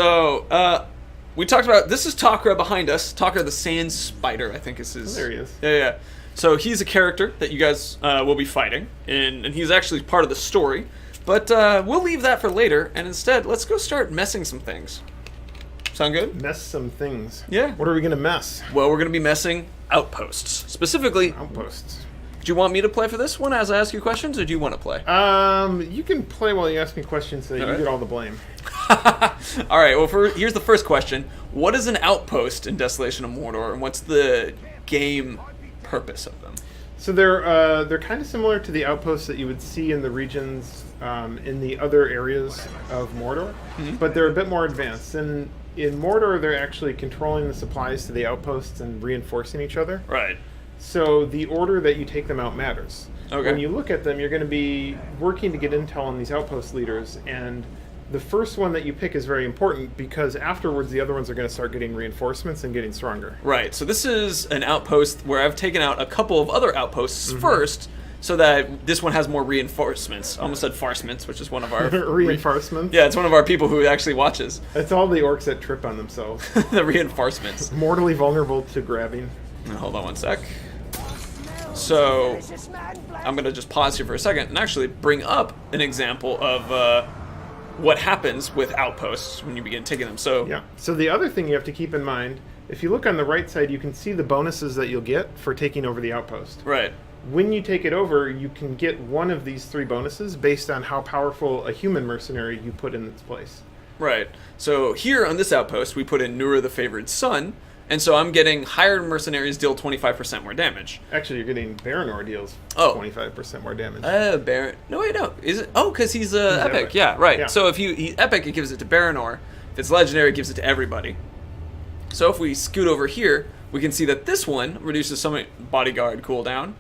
So, we talked about, this is Takra behind us. Takra the Sand Spider, I think is his. Oh, there he is. Yeah. So he's a character that you guys will be fighting, and he's actually part of the story. But we'll leave that for later, and instead, let's go start messing some things. Sound good? Mess some things. Yeah. What are we going to mess? Well, we're going to be messing outposts. Specifically, Outposts. do you want me to play for this one as I ask you questions, or do you want to play? You can play while you ask me questions so that you get all the blame. All right, well, here's the first question. What is an outpost in Desolation of Mordor, and what's the game purpose of them? So they're kind of similar to the outposts that you would see in the regions in the other areas of Mordor, but they're a bit more advanced. And in Mordor, they're actually controlling the supplies to the outposts and reinforcing each other. Right. So the order that you take them out matters. Okay. When you look at them, you're going to be working to get intel on these outpost leaders, and the first one that you pick is very important because afterwards the other ones are going to start getting reinforcements and getting stronger. Right, so this is an outpost where I've taken out a couple of other outposts first, so that this one has more reinforcements. I almost said farcements, which is one of our... Reinforcements? Yeah, it's one of our people who actually watches. It's all the orcs that trip on themselves. The reinforcements. Mortally vulnerable to grabbing. Hold on one sec. So, I'm going to just pause here for a second and actually bring up an example of what happens with outposts when you begin taking them. So, yeah. So the other thing you have to keep in mind, if you look on the right side, you can see the bonuses that you'll get for taking over the outpost. Right. When you take it over, you can get one of these 3 bonuses based on how powerful a human mercenary you put in its place. Right. So here on this outpost, we put in Nura the Favored Son, and so I'm getting hired mercenaries deal 25% more damage. Actually, you're getting Baranor deals 25% more damage. Baron. No, wait, no. Is it? Oh, because he's epic. Yeah, right. Yeah. So if he's epic, it gives it to Baranor. If it's legendary, it gives it to everybody. So if we scoot over here, we can see that this one reduces some bodyguard cooldown,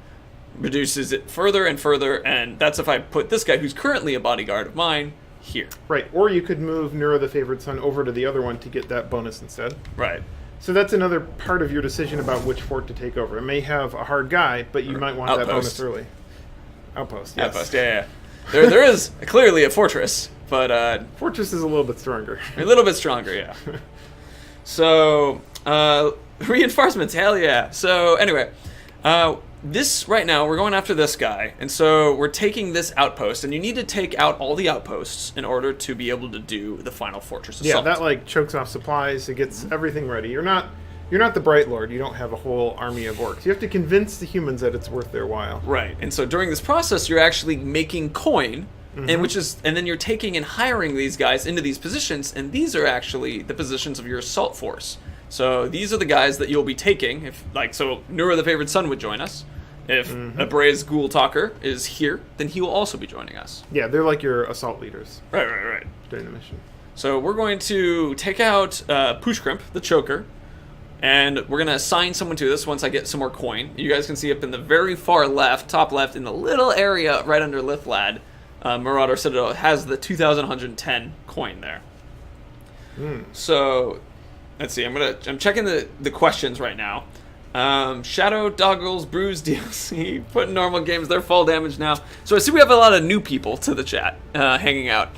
reduces it further and further, and that's if I put this guy, who's currently a bodyguard of mine, here. Right. Or you could move Nura the Favored Son over to the other one to get that bonus instead. Right. So that's another part of your decision about which fort to take over. It may have a hard guy, but you might want that bonus early. Outpost, yes. Outpost, yeah. There is clearly a fortress, but... Fortress is a little bit stronger. A little bit stronger, yeah. So, reinforcements, hell yeah. So, anyway, this, right now, we're going after this guy, and so we're taking this outpost, and you need to take out all the outposts in order to be able to do the final fortress assault. Yeah, that, like, chokes off supplies, it gets everything ready. You're not the Bright Lord, you don't have a whole army of orcs. You have to convince the humans that it's worth their while. Right, and so during this process, you're actually making coin, and then you're taking and hiring these guys into these positions, and these are actually the positions of your assault force. So these are the guys that you'll be taking, so Nura the Favored Son would join us. If a Braze Ghoul Talker is here, then he will also be joining us. Yeah, they're like your assault leaders. Right. During the mission. So we're going to take out Pushkrimp, the Choker, and we're going to assign someone to this once I get some more coin. You guys can see up in the very far left, top left, in the little area right under Lithlad, Marauder Citadel has the 2,110 coin there. So, let's see, I'm checking the questions right now. Shadow, Doggles, Bruise, DLC, put in normal games, they're full damage now. So I see we have a lot of new people to the chat, hanging out.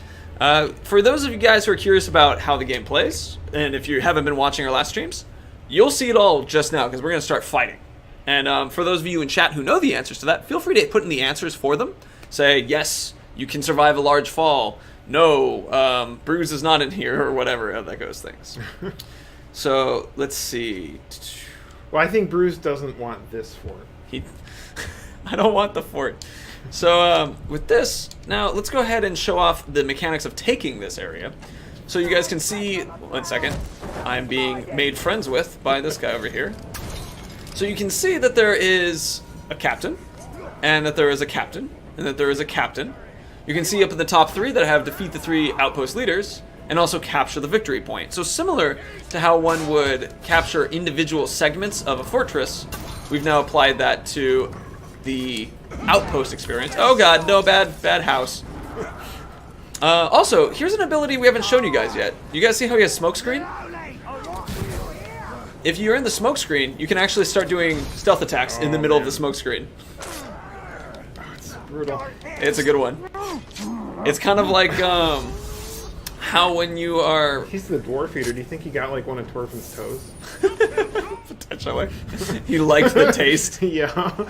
For those of you guys who are curious about how the game plays, and if you haven't been watching our last streams, you'll see it all just now, because we're going to start fighting. And for those of you in chat who know the answers to that, feel free to put in the answers for them. Say, yes, you can survive a large fall. No, Bruise is not in here, or whatever, how that goes things. So, let's see. Well, I think Bruce doesn't want this fort. I don't want the fort. So, with this, now let's go ahead and show off the mechanics of taking this area. So you guys can see, 1 second, I'm being made friends with by this guy over here. So you can see that there is a captain, and that there is a captain, and that there is a captain. You can see up in the top 3 that I have defeat the 3 outpost leaders, and also capture the victory point. So similar to how one would capture individual segments of a fortress, we've now applied that to the outpost experience. Oh god, no, bad house. Also, here's an ability we haven't shown you guys yet. You guys see how he has smoke screen? If you're in the smoke screen, you can actually start doing stealth attacks in the middle of the smoke screen. It's brutal. It's a good one. It's kind of like, how when you are He's the dwarf eater. Do you think he got like one of Torfin's toes? potentially, he liked the taste. Yeah.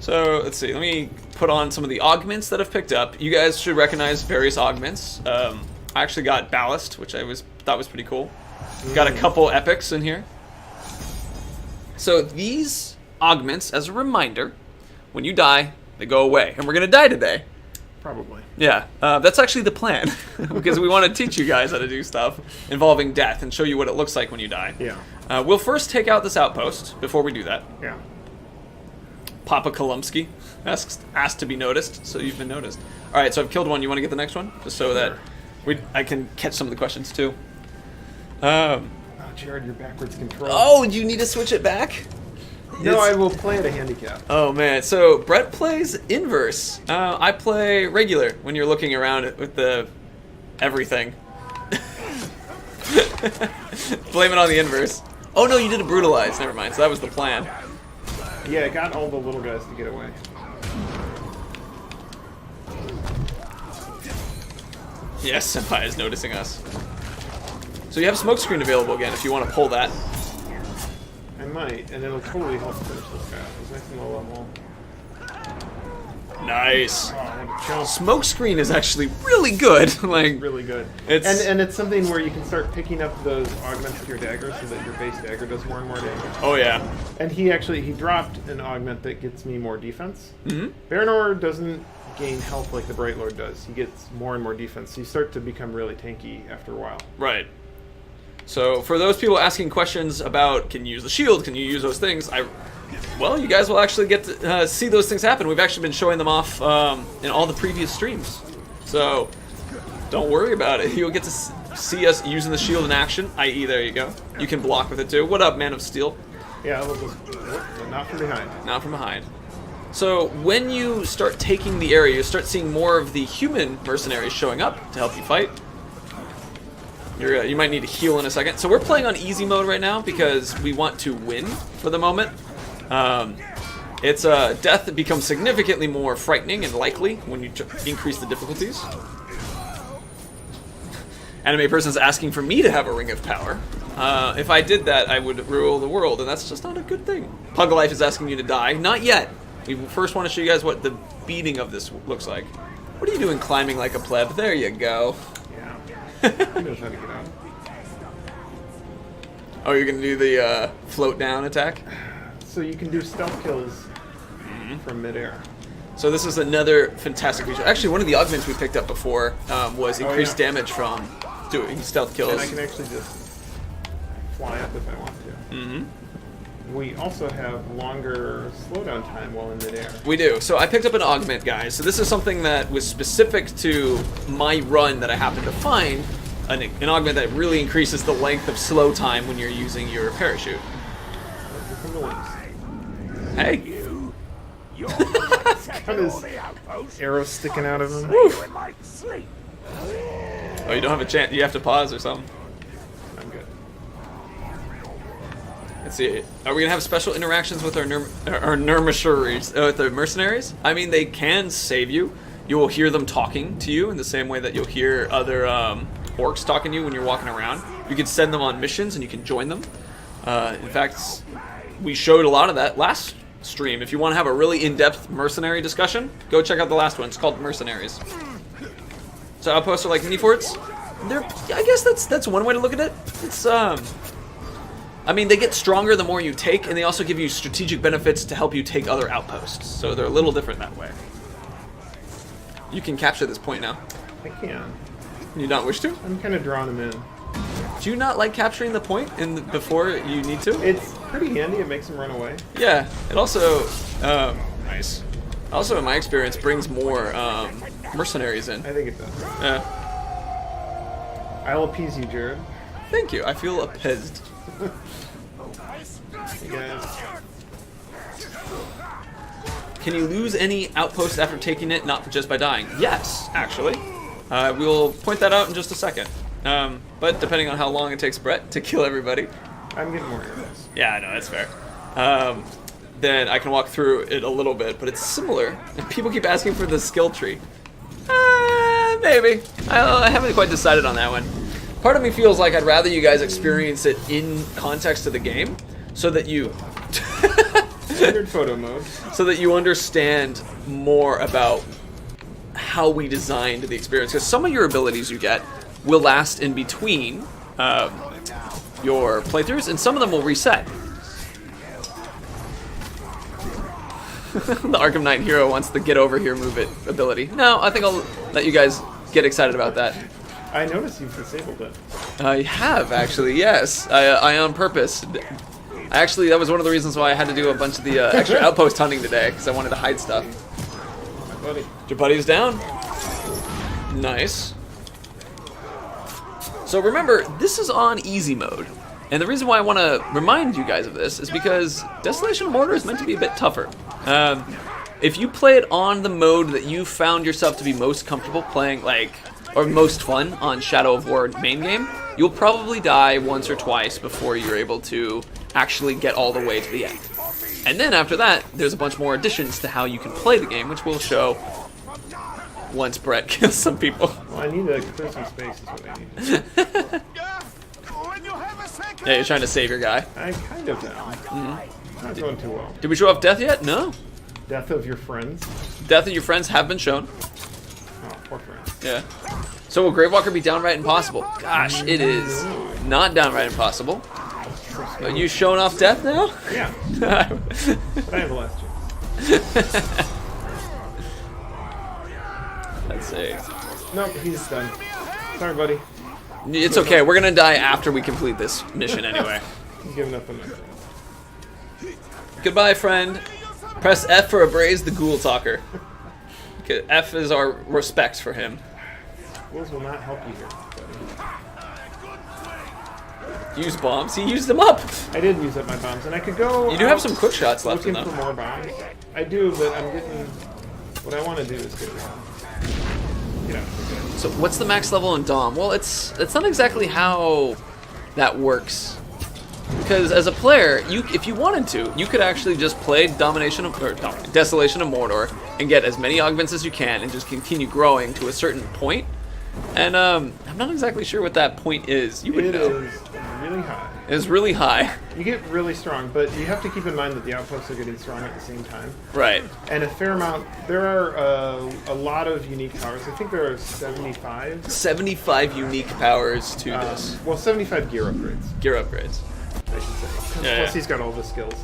So let's see. Let me put on some of the augments that I've picked up. You guys should recognize various augments. I actually got ballast, which I thought was pretty cool. Got a couple epics in here. So these augments, as a reminder, when you die, they go away, and we're gonna die today. Probably. Yeah, that's actually the plan, because we want to teach you guys how to do stuff involving death and show you what it looks like when you die. Yeah. We'll first take out this outpost before we do that. Yeah. Papa Kolumsky asked to be noticed, so you've been noticed. All right, so I've killed one. You want to get the next one, just so that I can catch some of the questions too. Oh, Jared, you're backwards control. Oh, you need to switch it back? No, I will play at a handicap. Oh man, so Brett plays inverse. I play regular when you're looking around with the everything. Blame it on the inverse. Oh no, you did a brutalize. Never mind. So that was the plan. Yeah, I got all the little guys to get away. Yes, Senpai is noticing us. So you have smokescreen available again if you want to pull that. I might, and it'll totally help finish this guy. He's nice and low level. Nice. Oh, what a jump. Smokescreen is actually really good. Like Really good. It's- And it's something where you can start picking up those augments with your dagger so that your base dagger does more and more damage. Oh yeah. And he dropped an augment that gets me more defense. Mm-hmm. Baranor doesn't gain health like the Bright Lord does. He gets more and more defense. So you start to become really tanky after a while. Right. So for those people asking questions about can you use the shield, can you use those things, well, you guys will actually get to see those things happen. We've actually been showing them off in all the previous streams. So don't worry about it. You'll get to see us using the shield in action, i.e. there you go. You can block with it too. What up, Man of Steel? Yeah, we'll just, not from behind. Not from behind. So when you start taking the area, you start seeing more of the human mercenaries showing up to help you fight. You might need to heal in a second. So we're playing on easy mode right now because we want to win for the moment. It's death that becomes significantly more frightening and likely when you increase the difficulties. Anime person's asking for me to have a ring of power. If I did that, I would rule the world, and that's just not a good thing. Pug Life is asking you to die. Not yet. We first want to show you guys what the beating of this looks like. What are you doing climbing like a pleb? There you go. He knows how to get out. Oh, you're gonna do the float down attack? So you can do stealth kills from midair. So this is another fantastic feature. Actually, one of the augments we picked up before was increased damage from doing stealth kills. And I can actually just fly up if I want to. Mm-hmm. We also have longer slowdown time while in midair. We do. So I picked up an augment, guys. So this is something that was specific to my run that I happened to find. An augment that really increases the length of slow time when you're using your parachute. From the wings. Hey. Got his arrow sticking out of him. Oh, you don't have a chance. You have to pause or something. I'm good. Let's see. Are we gonna have special interactions with our mercenaries? With the mercenaries? I mean, they can save you. You will hear them talking to you in the same way that you'll hear other orcs talking to you when you're walking around. You can send them on missions and you can join them. In fact, we showed a lot of that last stream. If you want to have a really in-depth mercenary discussion, go check out the last one. It's called Mercenaries. So outposts are like mini forts. I guess that's one way to look at it. It's I mean, they get stronger the more you take, and they also give you strategic benefits to help you take other outposts. So they're a little different that way. You can capture this point now. I can. You not wish to? I'm kind of drawing him in. Do you not like capturing the point before you need to? It's pretty handy. It makes him run away. Yeah. It also nice. Also, in my experience, brings more mercenaries in. I think it does. Yeah. I'll appease you, Jared. Thank you. I feel appeased. Hey guys. Can you lose any outpost after taking it, not just by dying? Yes, actually. We'll point that out in just a second. But depending on how long it takes Brett to kill everybody. I'm getting more arrows. Yeah, I know, that's fair. Then I can walk through it a little bit, but it's similar. And people keep asking for the skill tree. Maybe. I haven't quite decided on that one. Part of me feels like I'd rather you guys experience it in context of the game, so that you Standard photo mode. so that you understand more about how we designed the experience. Because some of your abilities you get will last in between your playthroughs, and some of them will reset. The Arkham Knight hero wants the get over here move it ability. No, I think I'll let you guys get excited about that. I noticed you've disabled it. I have, actually, yes. I on purpose. Actually, that was one of the reasons why I had to do a bunch of the extra outpost hunting today, because I wanted to hide stuff. My buddy. Your buddy's down. Nice. So remember, this is on easy mode. And the reason why I want to remind you guys of this is because Desolation of Mordor is meant to be a bit tougher. If you play it on the mode that you found yourself to be most comfortable playing, or most fun on Shadow of War main game, you'll probably die once or twice before you're able to actually get all the way to the end. And then after that, there's a bunch more additions to how you can play the game, which we'll show once Brett kills some people. Well, I need to clear some space is what I need. Yeah, you're trying to save your guy. I kind of am. Not going too well. Did we show off death yet? No. Death of your friends. Death of your friends have been shown. Oh, poor friends. Yeah. So will Gravewalker be downright impossible? Gosh, it is not downright impossible. Are you showing off death now? Yeah. But I have the last two. Let's see. Nope, he's done. Sorry, buddy. It's okay. We're gonna die after we complete this mission anyway. He's giving up on my friends. Goodbye, friend. Press F for Abrase the Ghoul Talker. Okay, F is our respects for him. Ghouls will not help you here, buddy. Use bombs. He used them up. I did use up my bombs, and I could go. You do have some quick shots left in looking them. for more bombs. I do, but I'm getting. What I want to do is get out. So what's the max level in Dom? Well, it's not exactly how that works. Because as a player, if you wanted to, you could actually just play Desolation of Mordor and get as many augments as you can and just continue growing to a certain point. And I'm not exactly sure what that point is. You would know. It is really high. It's really high. You get really strong, but you have to keep in mind that the outposts are getting strong at the same time. Right. And a fair amount. There are a lot of unique powers. I think there are 75. 75 unique powers to this. Well, 75 gear upgrades, Gear upgrades. I should say. Yeah, Plus, yeah. he's got all the skills.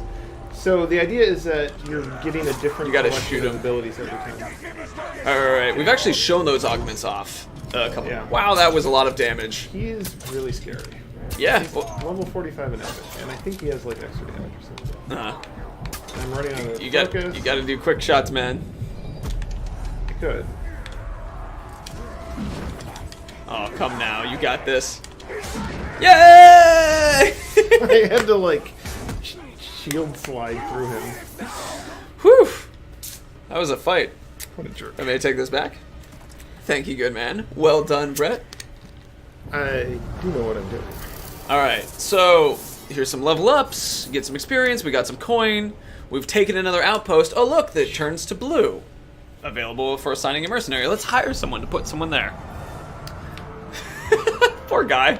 So the idea is that you're getting a different You gotta collection shoot of him. abilities every time. Alright, we've actually shown those augments off a couple. Yeah. Wow, that was a lot of damage. He is really scary. Yeah. He's level 45 and epic, and I think he has like extra damage or something. I'm running out of You focus. got to do quick shots, man. I could. Oh, come now, you got this. Yay! I had to like shield slide through him. Whew. That was a fight. What a jerk. I may take this back. Thank you, good man. Well done, Brett. I do know what I'm doing. Alright, so here's some level ups, get some experience, we got some coin, we've taken another outpost. Oh look, that turns to blue. Available for assigning a mercenary. Let's hire someone to put someone there. Poor guy.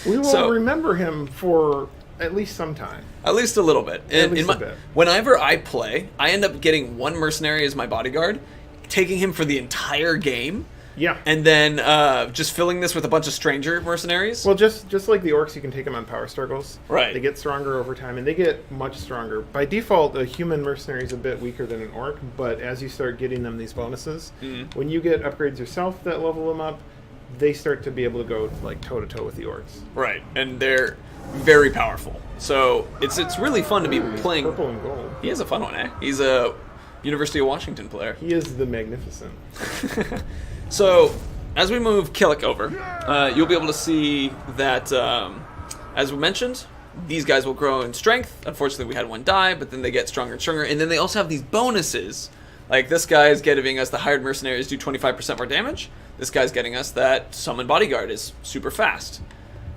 We will remember him for at least some time. At least a little bit. At least a bit. Whenever I play, I end up getting one mercenary as my bodyguard, taking him for the entire game. Yeah. And then just filling this with a bunch of stranger mercenaries. Well, just like the orcs, you can take them on power struggles. Right. They get stronger over time, and they get much stronger. By default, a human mercenary is a bit weaker than an orc, but as you start getting them these bonuses, when you get upgrades yourself that level them up, they start to be able to go like toe-to-toe with the orcs. Right, and they're very powerful. So it's really fun to be playing. Purple and gold. He has a fun one, eh? He's a University of Washington player. He is the Magnificent. So, as we move Killick over, you'll be able to see that, as we mentioned, these guys will grow in strength. Unfortunately, we had one die, but then they get stronger and stronger. And then they also have these bonuses. Like, this guy's giving us the hired mercenaries do 25% more damage. This guy's getting us that summon bodyguard is super fast.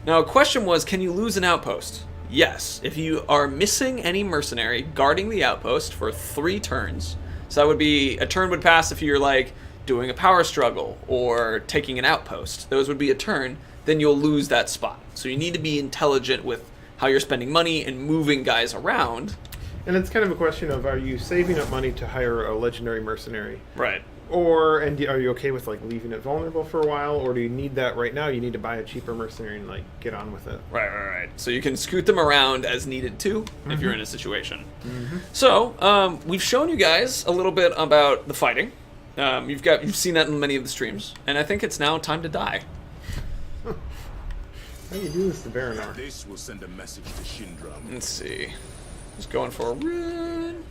Now, a question was, can you lose an outpost? Yes. If you are missing any mercenary guarding the outpost for 3 turns, so that would be, a turn would pass if you're like doing a power struggle or taking an outpost. Those would be a turn. Then you'll lose that spot. So you need to be intelligent with how you're spending money and moving guys around. And it's kind of a question of, are you saving up money to hire a legendary mercenary? Right. And are you okay with like leaving it vulnerable for a while, or do you need that right now? You need to buy a cheaper mercenary and like get on with it. Right. So you can scoot them around as needed too, if you're in a situation. So we've shown you guys a little bit about the fighting. You've seen that in many of the streams, and I think it's now time to die. How do you do this to Baranor? This will send a message to Shindram. Let's see. Just going for a run.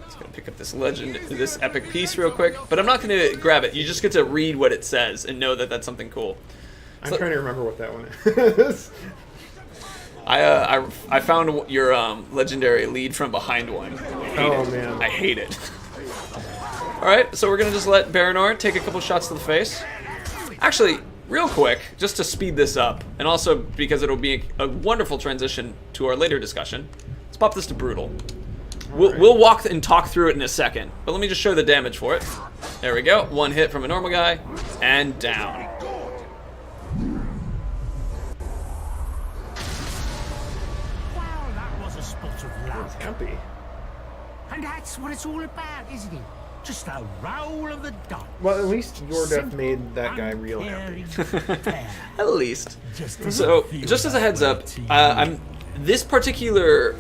Just gonna pick up this epic piece real quick, but I'm not gonna grab it. You just get to read what it says and know that that's something cool. I'm trying to remember what that one is. I found your legendary lead from behind one. Man, I hate it. All right, so we're gonna just let Baranor take a couple shots to the face. Actually, real quick, just to speed this up, and also because it'll be a wonderful transition to our later discussion, let's pop this to brutal. We'll walk and talk through it in a second, but let me just show the damage for it. There we go. One hit from a normal guy, and down. Well, that was a spot of it's luck. happy. And that's what it's all about, isn't it? Just a roll of the dice. Well, at least your death made that guy real happy. At least. So, just as a heads up, this particular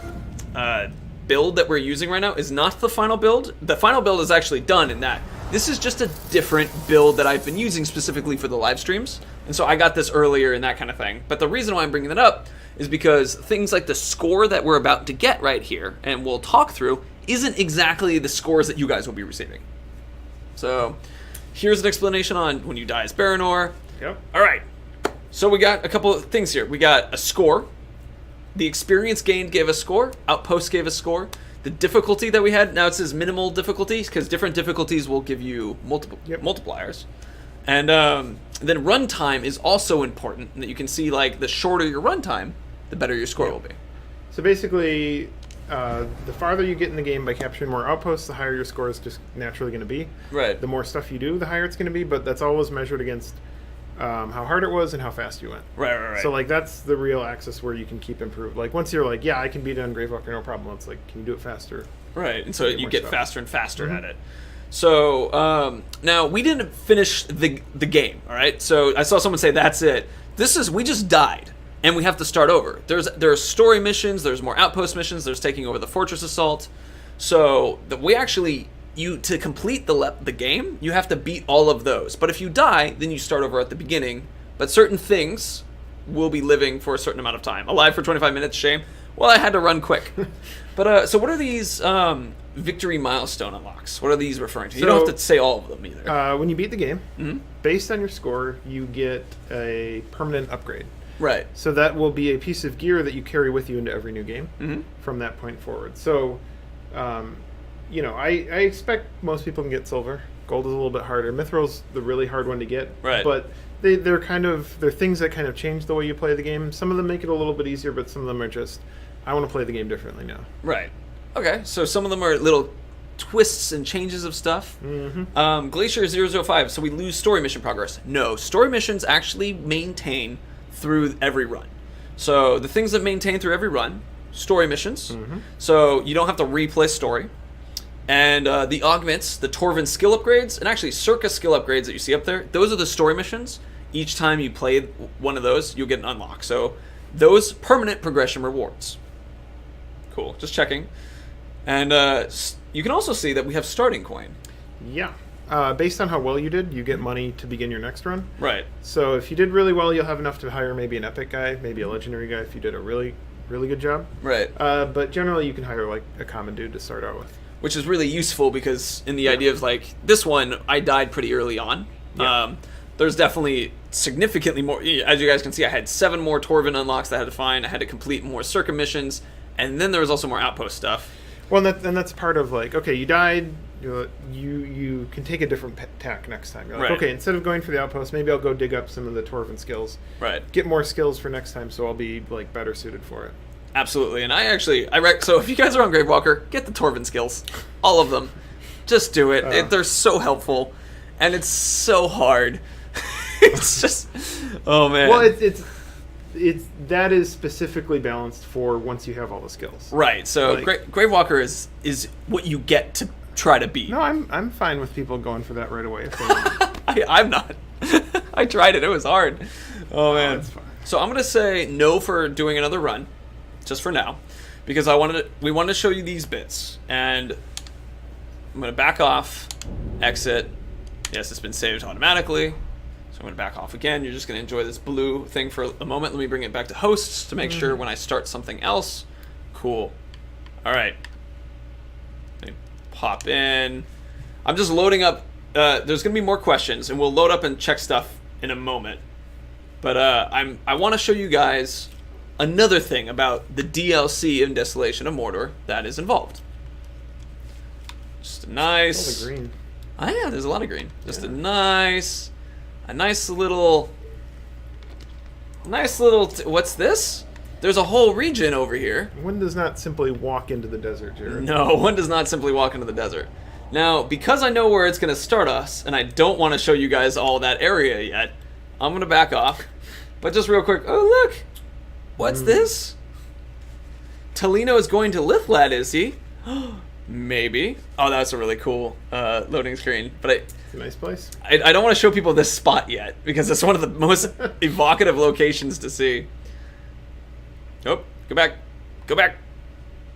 build that we're using right now is not the final build. The final build is actually done in that. This is just a different build that I've been using specifically for the live streams. And so I got this earlier and that kind of thing. But the reason why I'm bringing that up is because things like the score that we're about to get right here, and we'll talk through, isn't exactly the scores that you guys will be receiving. So here's an explanation on when you die as Baranor. Yep. All right. So we got a couple of things here. We got a score. The experience gained gave a score. Outpost gave a score. The difficulty that we had, now it says minimal difficulties, because different difficulties will give you multipliers. And then runtime is also important, and that you can see like the shorter your runtime, the better your score will be. So basically, the farther you get in the game by capturing more outposts, the higher your score is just naturally going to be. Right. The more stuff you do, the higher it's going to be, but that's always measured against how hard it was and how fast you went. Right. So, like, that's the real axis where you can keep improving. Like, once you're like, yeah, I can beat it on Gravewalker, no problem. It's like, can you do it faster? Right, and so you get stuff. faster and faster at it. So, now, we didn't finish the game, all right? So, I saw someone say, that's it. We just died, and we have to start over. There are story missions, there's more outpost missions, there's taking over the fortress assault. So, to complete the game, you have to beat all of those. But if you die, then you start over at the beginning. But certain things will be living for a certain amount of time. Alive for 25 minutes, shame. Well, I had to run quick. But so what are these victory milestone unlocks? What are these referring to? You don't have to say all of them either. When you beat the game, based on your score, you get a permanent upgrade. Right. So that will be a piece of gear that you carry with you into every new game from that point forward. So, I expect most people can get silver. Gold is a little bit harder. Mithril's the really hard one to get. Right. But they're things that kind of change the way you play the game. Some of them make it a little bit easier, but some of them are just, I want to play the game differently now. Right. Okay, so some of them are little twists and changes of stuff. Glacier 005, so we lose story mission progress. No, story missions actually maintain through every run. So the things that maintain through every run, story missions. So you don't have to replay story. And the augments, the Torvin skill upgrades, and actually Circa skill upgrades that you see up there, those are the story missions. Each time you play one of those, you'll get an unlock. So those permanent progression rewards. Cool, just checking. And you can also see that we have starting coin. Yeah. Based on how well you did, you get money to begin your next run. Right. So if you did really well, you'll have enough to hire maybe an epic guy, maybe a legendary guy if you did a really, really good job. Right. But generally, you can hire like a common dude to start out with. Which is really useful because in the idea of like this one, I died pretty early on. Yeah. There's definitely significantly more. As you guys can see, I had 7 more Torvin unlocks that I had to find. I had to complete more Circa missions, and then there was also more outpost stuff. Well, and that's part of like, okay, you died. You can take a different tack next time. You're like, Right. okay, instead of going for the outpost, maybe I'll go dig up some of the Torvin skills. Right. Get more skills for next time, so I'll be like better suited for it. Absolutely, and so if you guys are on Gravewalker, get the Torvin skills, all of them. Just do it. They're so helpful, and it's so hard. It's just, oh man. Well, it's that is specifically balanced for once you have all the skills. Right. So Like- Gravewalker is what you get to try to beat. No, I'm fine with people going for that right away. If they want. I'm not. I tried it. It was hard. Oh man. That's fine. So I'm gonna say no for doing another run, just for now, because we wanted to show you these bits, and I'm gonna back off, exit. Yes, it's been saved automatically. So I'm gonna back off again. You're just gonna enjoy this blue thing for a moment. Let me bring it back to hosts to make sure when I start something else. Cool. All right. Let me pop in. I'm just loading up. There's gonna be more questions, and we'll load up and check stuff in a moment. But I want to show you guys another thing about the DLC in Desolation of Mordor that is involved. Just a nice. All the green. Oh yeah, there's a lot of green. Just a nice little. What's this? There's a whole region over here. One does not simply walk into the desert, Jared. No, one does not simply walk into the desert. Now, because I know where it's going to start us, and I don't want to show you guys all that area yet, I'm going to back off. But just real quick, oh look! What's this? Talino is going to Lithlad, is he? Maybe. Oh, that's a really cool loading screen. But It's a nice place. I don't want to show people this spot yet, because it's one of the most evocative locations to see. Oh, go back. Go back.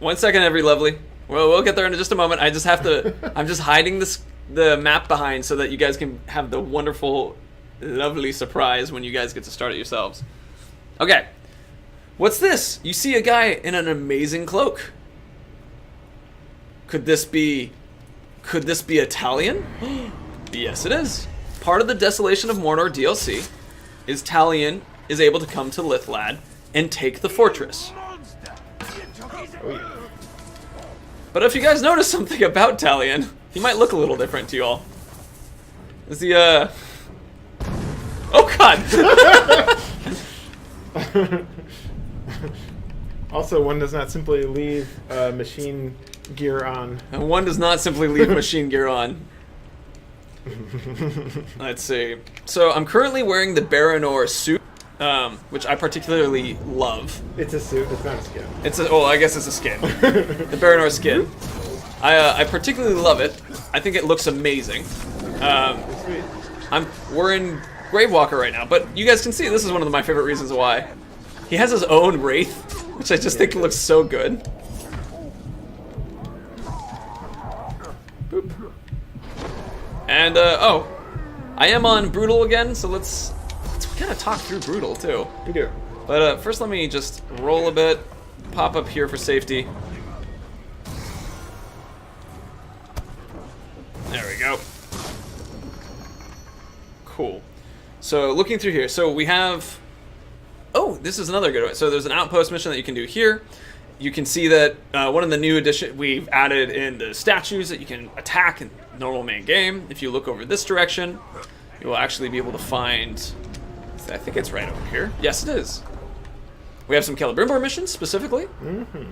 1 second, every lovely. Well, we'll get there in just a moment. I just have to... I'm just hiding the map behind so that you guys can have the wonderful, lovely surprise when you guys get to start it yourselves. Okay. What's this? You see a guy in an amazing cloak. Could this be Italian? Yes, it is. Part of the Desolation of Mordor DLC is Talion is able to come to Lithlad and take the fortress. Oh, yeah. But if you guys notice something about Talion, he might look a little different to you all. Is he, Oh, God! Also, one does not simply leave machine gear on. And one does not simply leave machine gear on. Let's see. So, I'm currently wearing the Baranor suit, which I particularly love. It's a suit. It's not a skin. I guess it's a skin. The Baranor skin. I particularly love it. I think it looks amazing. Sweet. We're in Gravewalker right now, but you guys can see this is one of my favorite reasons why. He has his own wraith, which I just think looks so good. Boop. And I am on Brutal again, so let's kind of talk through Brutal too. We do. But first, let me just roll a bit, pop up here for safety. There we go. Cool. So looking through here, so we have. Oh, this is another good one. So there's an outpost mission that you can do here. You can see that one of the new additions we've added in the statues that you can attack in normal main game. If you look over this direction, you will actually be able to find. I think it's right over here. Yes, it is. We have some Celebrimbor missions specifically. Mm-hmm.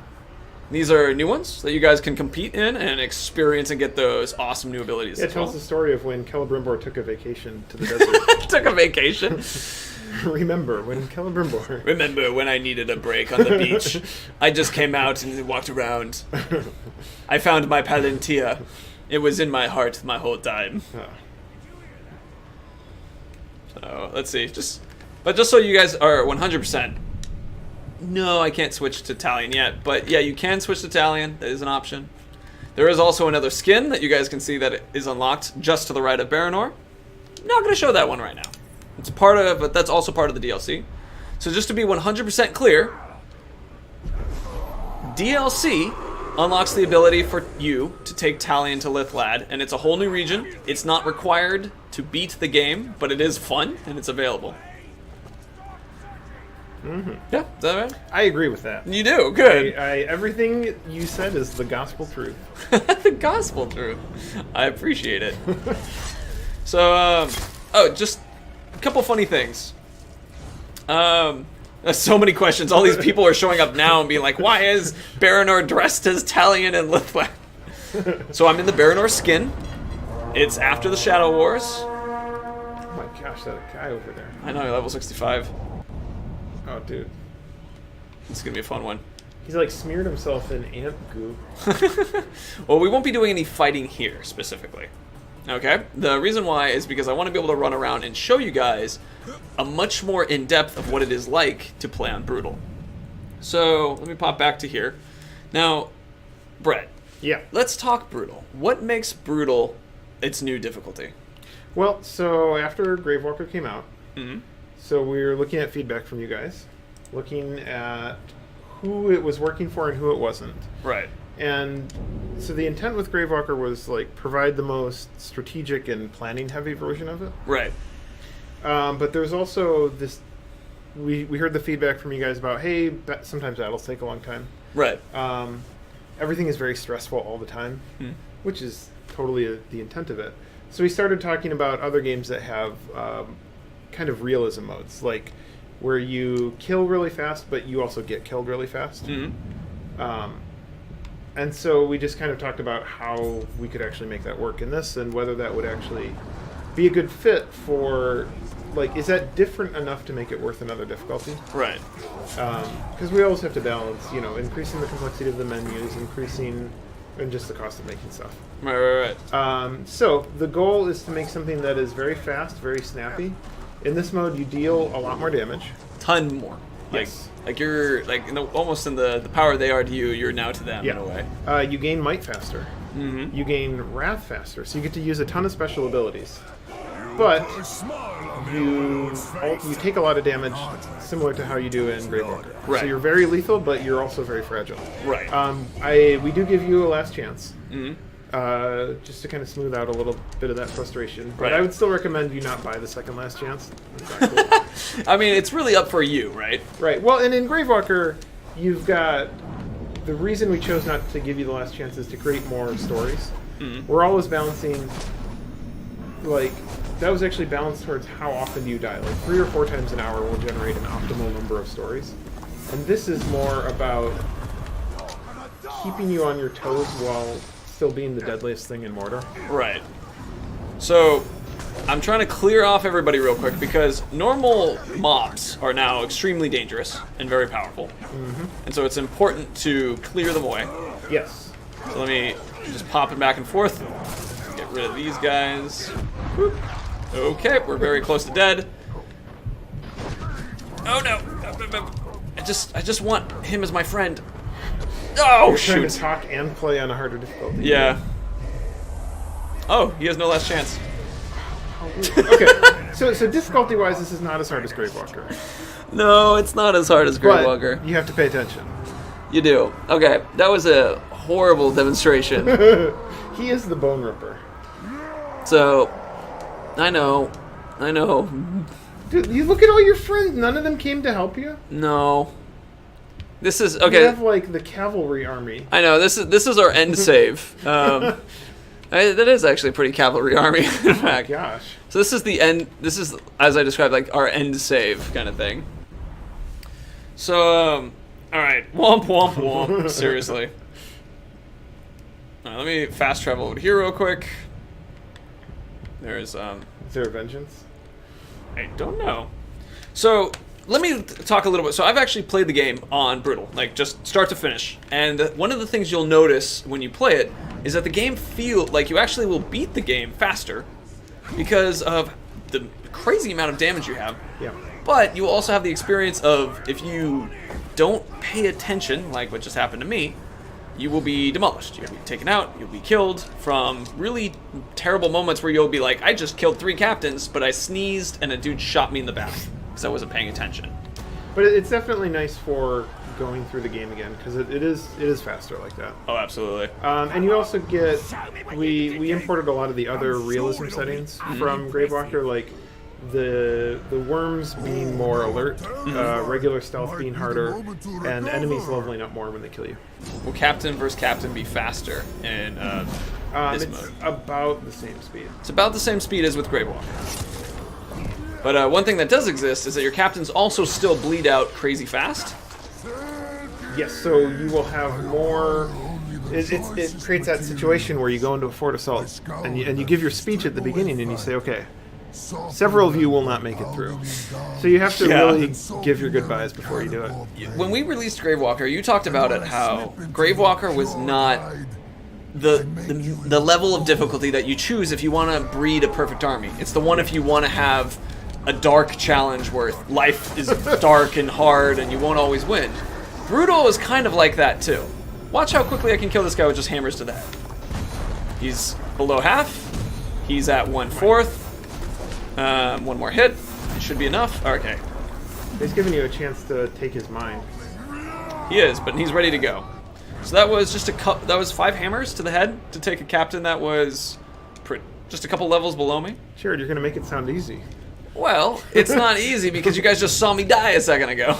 These are new ones that you guys can compete in and experience and get those awesome new abilities. Yeah, it as tells well. the story of when Celebrimbor took a vacation to the desert. Took a vacation. Remember when Celebrimbor. Remember when I needed a break on the beach? I just came out and walked around. I found my Palantir. It was in my heart my whole time. So let's see. Just so you guys are 100%. No, I can't switch to Talion yet, but yeah, you can switch to Talion. That is an option. There is also another skin that you guys can see that is unlocked just to the right of Baranor. Not going to show that one right now. It's part of, but that's also part of the DLC. So just to be 100% clear, DLC unlocks the ability for you to take Talion to Lithlad, and it's a whole new region. It's not required to beat the game, but it is fun, and it's available. Mm-hmm. Yeah, is that right? I agree with that. You do, good. Everything you said is the gospel truth. The gospel truth. I appreciate it. So, just a couple funny things. There's so many questions. All these people are showing up now and being like, why is Baranor dressed as Talion and Lithlad? So I'm in the Baranor skin. It's after the Shadow Wars. Oh my gosh, that guy over there. I know, level 65. Oh, dude. It's gonna be a fun one. He's like smeared himself in ant goo. Well, we won't be doing any fighting here, specifically. Okay? The reason why is because I want to be able to run around and show you guys a much more in-depth of what it is like to play on Brutal. So, let me pop back to here. Now, Brett, Yeah. let's talk Brutal. What makes Brutal its new difficulty? Well, so after Gravewalker came out, Mm-hmm. so we were looking at feedback from you guys, looking at who it was working for and who it wasn't. Right. And so the intent with Gravewalker was like provide the most strategic and planning heavy version of it. Right. But there's also this. We heard the feedback from you guys about, hey, sometimes battles take a long time. Right. Everything is very stressful all the time, Hmm. which is totally the intent of it. So we started talking about other games that have kind of realism modes, like where you kill really fast, but you also get killed really fast. Mm-hmm. And so we just kind of talked about how we could actually make that work in this, and whether that would actually be a good fit for, like, is that different enough to make it worth another difficulty? Right. Because we always have to balance, you know, increasing the complexity of the menus, increasing, and just the cost of making stuff. Right. So the goal is to make something that is very fast, very snappy. In this mode, you deal a lot more damage. Ton more. Yes. Like you're like almost in the power they are to you, you're now to them in a way. You gain might faster. Mm-hmm. You gain wrath faster, so you get to use a ton of special abilities. But you take a lot of damage, similar to how you do in Gravewalker. Right. So you're very lethal, but you're also very fragile. Right. We do give you a last chance. Mm-hmm. Just to kind of smooth out a little bit of that frustration. But Right. I would still recommend you not buy the second last chance. I mean, it's really up for you, right? Right. Well, and in Gravewalker, you've got the reason we chose not to give you the last chance is to create more stories. Mm-hmm. We're always balancing, like, that was actually balanced towards how often do you die. Like 3 or 4 times an hour will generate an optimal number of stories. And this is more about keeping you on your toes while still being the deadliest thing in Mordor. Right. So, I'm trying to clear off everybody real quick because normal mobs are now extremely dangerous and very powerful. Mm-hmm. And so it's important to clear them away. Yes. So let me just pop it back and forth. Get rid of these guys. Whoop. Okay, we're very close to dead. Oh no! I just want him as my friend. Oh You're trying shoot! to talk and play on a harder difficulty. Yeah. Oh, he has no last chance. Okay. So difficulty-wise, this is not as hard as Gravewalker. No, it's not as hard as Grey Walker. But you have to pay attention. You do. Okay, that was a horrible demonstration. He is the Bone Ripper. So, I know. Dude, you look at all your friends. None of them came to help you. No. This is You okay. have like the cavalry army. I know this is our end save. That is actually a pretty cavalry army, in fact. Gosh. So this is the end. This is, as I described, like our end save kind of thing. So, all right, womp womp womp. Seriously. All right, let me fast travel over here real quick. There's Is there a vengeance? I don't know. So let me talk a little bit. So I've actually played the game on Brutal, like just start to finish. And one of the things you'll notice when you play it is that the game feels like you actually will beat the game faster because of the crazy amount of damage you have. Yeah. But you will also have the experience of if you don't pay attention, like what just happened to me, you will be demolished. You'll be taken out. You'll be killed from really terrible moments where you'll be like, I just killed 3 captains, but I sneezed and a dude shot me in the back because I wasn't paying attention. But it's definitely nice for going through the game again because it is faster like that. Oh, absolutely. And you also get we imported a lot of the other realism settings from Gravewalker, like the worms being more alert, regular stealth being harder, and enemies leveling up more when they kill you. Will captain versus captain be faster in this It's mode? about the same speed. It's about the same speed as with Gravewalker. But one thing that does exist is that your captains also still bleed out crazy fast. Yes, so you will have more it creates that situation where you go into a fort assault and you give your speech at the beginning and you say, okay, several of you will not make it through. So you have to really give your goodbyes before you do it. When we released Gravewalker, you talked about it, how Gravewalker was not the level of difficulty that you choose if you want to breed a perfect army. It's the one if you want to have a dark challenge where life is dark and hard and you won't always win. Brutal is kind of like that too. Watch how quickly I can kill this guy with just hammers to the head. He's below half. He's at 1/4. One more hit. It should be enough. Okay. He's giving you a chance to take his mind. He is, but he's ready to go. So that was just that was 5 hammers to the head to take a captain that was just a couple levels below me. Sure, you're gonna make it sound easy. Well, it's not easy because you guys just saw me die a second ago.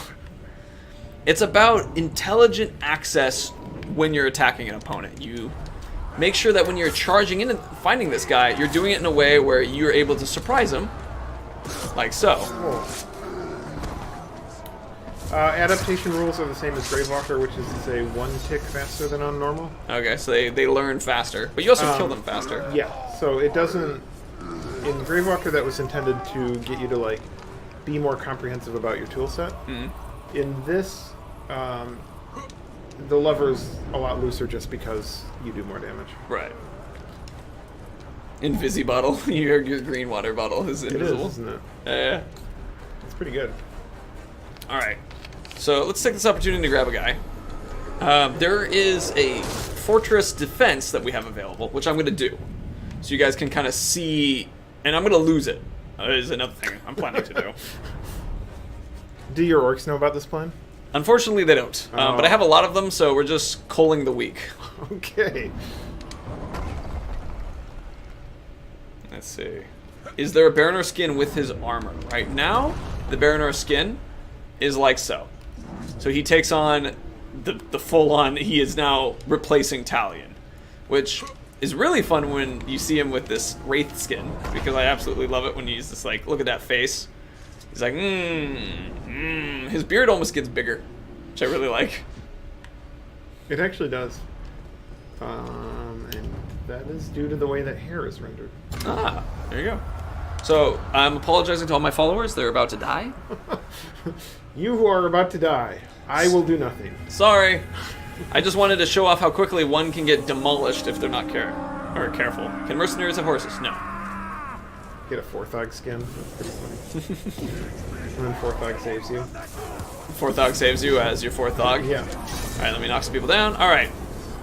It's about intelligent access when you're attacking an opponent. You make sure that when you're charging in and finding this guy, you're doing it in a way where you're able to surprise him, like so. Adaptation rules are the same as Gravewalker, which is to say 1 tick faster than on normal. Okay, so they learn faster, but you also kill them faster. Yeah, so it doesn't... In Gravewalker, that was intended to get you to, like, be more comprehensive about your tool set. Mm-hmm. In this, the lever's a lot looser just because you do more damage. Right. Invisi bottle. your green water bottle is invisible. It is, isn't it? Yeah. It's pretty good. Alright. So let's take this opportunity to grab a guy. There is a fortress defense that we have available, which I'm going to do. So you guys can kind of see... And I'm going to lose it. That is another thing I'm planning to do. Do your orcs know about this plan? Unfortunately, they don't. But I have a lot of them, so we're just culling the weak. Okay. Let's see. Is there a Baronor skin with his armor? Right now, the Baronor skin is like so. So he takes on the full-on... He is now replacing Talion, which is really fun when you see him with this Wraith skin, because I absolutely love it when he's just like, look at that face. He's like, His beard almost gets bigger, which I really like. It actually does. And that is due to the way that hair is rendered. Ah, there you go. So, I'm apologizing to all my followers. They're about to die. You who are about to die, I will do nothing. Sorry. I just wanted to show off how quickly one can get demolished if they're not careful. Can mercenaries have horses? No. Get a Forthog skin. That's pretty funny. And then Forthog saves you. Forthog saves you as your Forthog? Yeah. Alright, let me knock some people down. Alright.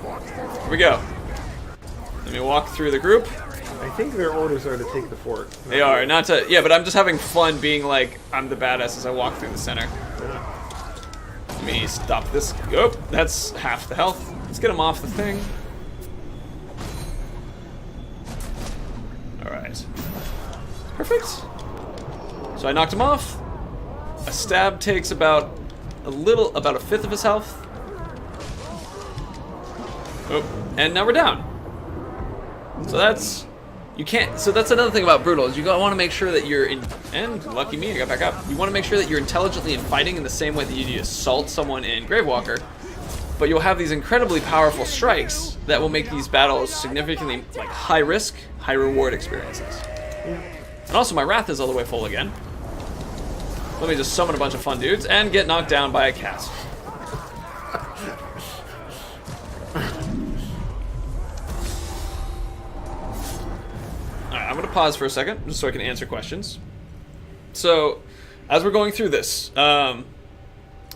Here we go. Let me walk through the group. I think their orders are to take the fort. They are, not to... Yeah, but I'm just having fun being like, I'm the badass as I walk through the center. Yeah. Let me stop this. Oh, that's half the health. Let's get him off the thing. Alright. Perfect. So I knocked him off. A stab takes about a fifth of his health. Oh, and now we're down. So that's... So that's another thing about Brutal, is you want to make sure that you're in... And lucky me, I got back up. You want to make sure that you're intelligently in fighting in the same way that you assault someone in Gravewalker, but you'll have these incredibly powerful strikes that will make these battles significantly, like, high risk, high reward experiences. Yeah. And also my Wrath is all the way full again. Let me just summon a bunch of fun dudes and get knocked down by a cat. Alright, I'm going to pause for a second, just so I can answer questions. So, as we're going through this,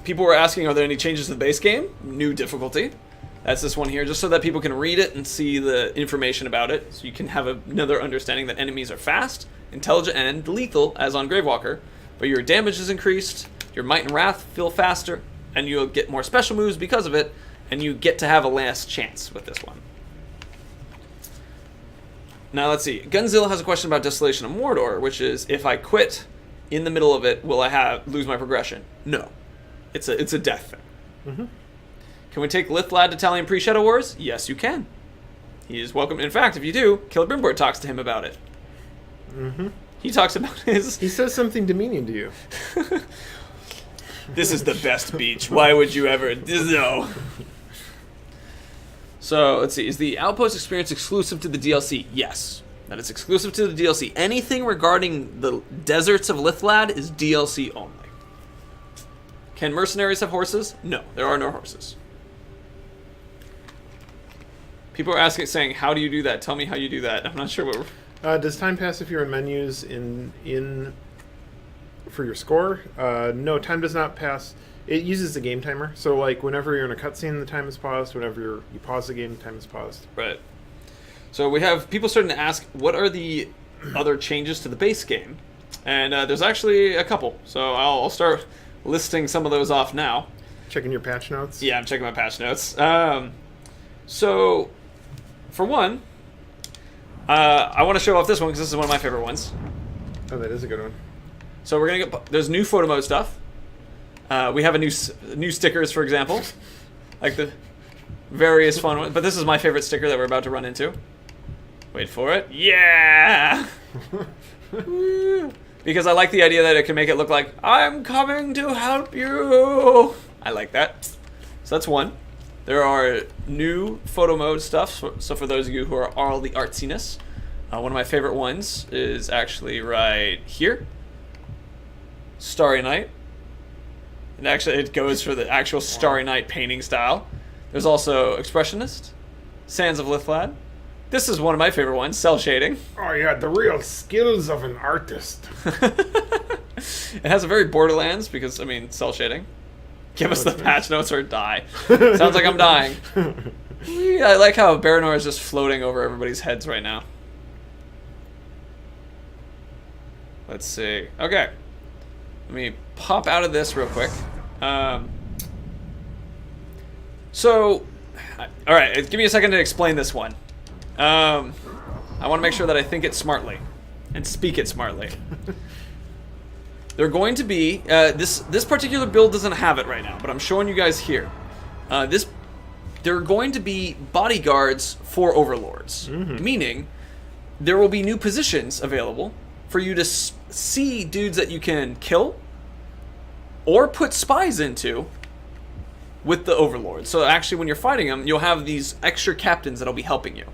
people were asking, are there any changes to the base game? New difficulty. That's this one here, just so that people can read it and see the information about it, so you can have another understanding that enemies are fast, intelligent, and lethal, as on Gravewalker, but your damage is increased, your Might and Wrath feel faster, and you'll get more special moves because of it, and you get to have a last chance with this one. Now let's see, Gunzilla has a question about Desolation of Mordor, which is, if I quit in the middle of it, will I lose my progression? No. It's a death thing. Mm-hmm. Can we take Lithlad to Talion pre-Shadow Wars? Yes, you can. He is welcome. In fact, if you do, Killer Brimbor talks to him about it. Mm-hmm. He talks about his... He says something demeaning to you. This is the best beach. Why would you ever... No. So let's see. Is the Outpost experience exclusive to the DLC? Yes. That is exclusive to the DLC. Anything regarding the deserts of Lithlad is DLC only. Can mercenaries have horses? No, there are no horses. People are asking, saying, "How do you do that? Tell me how you do that." I'm not sure what. Does time pass if you're in menus in for your score? No, time does not pass. It uses the game timer. So like whenever you're in a cutscene, the time is paused. Whenever you pause the game, the time is paused. Right. So we have people starting to ask, what are the other changes to the base game? And there's actually a couple. So I'll start listing some of those off now. Checking your patch notes? Yeah, I'm checking my patch notes. So, for one, I want to show off this one because this is one of my favorite ones. Oh, that is a good one. So we're gonna get. There's new photo mode stuff. We have new stickers, for example, like the various fun ones. But this is my favorite sticker that we're about to run into. Wait for it. Yeah! Because I like the idea that it can make it look like, I'm coming to help you! I like that. So that's one. There are new photo mode stuff. So for those of you who are all the artsiness, one of my favorite ones is actually right here. Starry Night. And actually it goes for the actual Starry Night painting style. There's also Expressionist, Sands of Lithlad. This is one of my favorite ones, cell shading. Oh yeah, the real skills of an artist. It has a very Borderlands because, I mean, cell shading. Give us the patch notes or die. Sounds like I'm dying. I like how Baranor is just floating over everybody's heads right now. Let's see. Okay. Let me pop out of this real quick. So, all right, give me a second to explain this one. I want to make sure that I think it smartly and speak it smartly. They're going to be this particular build doesn't have it right now, but I'm showing you guys here. There are going to be bodyguards for overlords, meaning there will be new positions available for you to see dudes that you can kill or put spies into with the overlords. So actually, when you're fighting them, you'll have these extra captains that'll be helping you.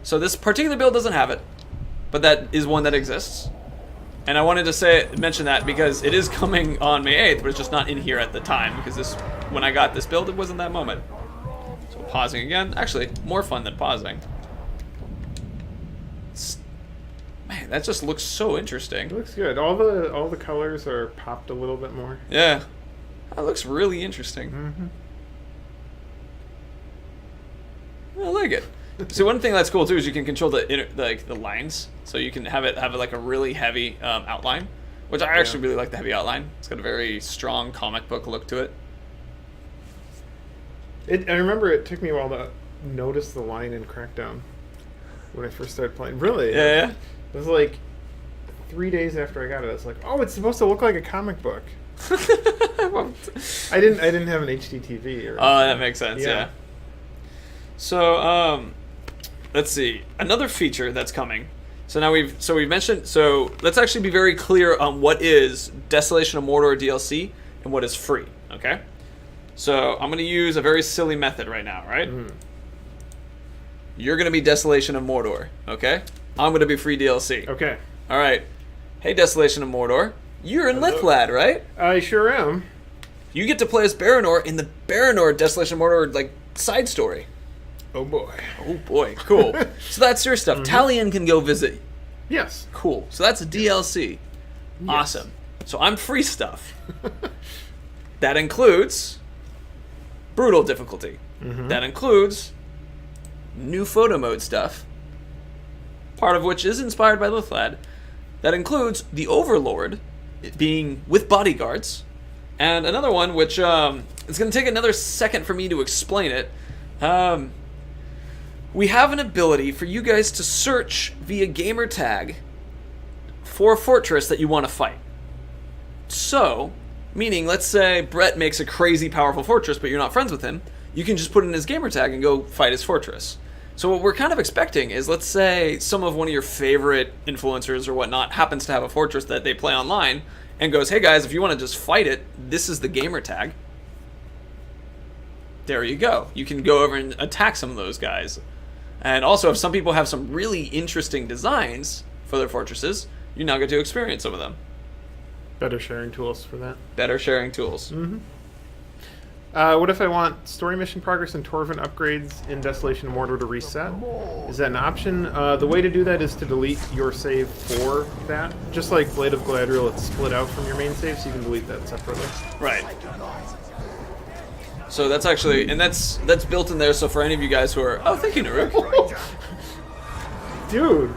So this particular build doesn't have it, but that is one that exists. And I wanted to mention that because it is coming on May 8th, but it's just not in here at the time because when I got this build, it wasn't that moment. So pausing again, actually more fun than pausing. Man, that just looks so interesting. It looks good. All the colors are popped a little bit more. Yeah, that looks really interesting. I like it. So one thing that's cool too is you can control the lines, so you can have it like a really heavy outline, which I actually really like the heavy outline. It's got a very strong comic book look to it. I remember it took me a while to notice the line in Crackdown when I first started playing. Really? Yeah. It was like 3 days after I got it. I was like, oh, it's supposed to look like a comic book. I didn't have an HDTV. Oh, that makes sense. Yeah. So let's see, another feature that's coming. So now we've mentioned. So let's actually be very clear on what is Desolation of Mordor DLC and what is free. Okay. So I'm going to use a very silly method right now. Right. You're going to be Desolation of Mordor. Okay. I'm going to be free DLC. Okay. All right. Hey, Desolation of Mordor. You're in Lithlad, right? I sure am. You get to play as Baranor in the Baranor Desolation of Mordor side story. Oh boy. Oh boy. Cool. So that's your stuff. Talion can go visit. Yes. Cool. So that's a DLC. Yes. Awesome. So I'm free stuff. That includes brutal difficulty. That includes new photo mode stuff. Part of which is inspired by Lithlad. That includes the Overlord being with bodyguards. And another one which it's going to take another second for me to explain it. We have an ability for you guys to search via gamer tag for a fortress that you want to fight. So, meaning, let's say Brett makes a crazy powerful fortress, but you're not friends with him, you can just put in his gamer tag and go fight his fortress. So what we're kind of expecting is, let's say one of your favorite influencers or whatnot happens to have a fortress that they play online and goes, hey guys, if you want to just fight it, this is the gamer tag. there you go. You can go over and attack some of those guys. And also, if some people have some really interesting designs for their fortresses, you now get to experience some of them. Better sharing tools for that. Better sharing tools. Mm-hmm. What if I want story mission progress and Torvin upgrades in Desolation and Mordor to reset? Is that an option? The way to do that is to delete your save for that. Just like Blade of Galadriel, it's split out from your main save, so you can delete that separately. Right. So that's actually, and that's built in there, so for any of you guys who are, oh, thank you, Naruk. Dude!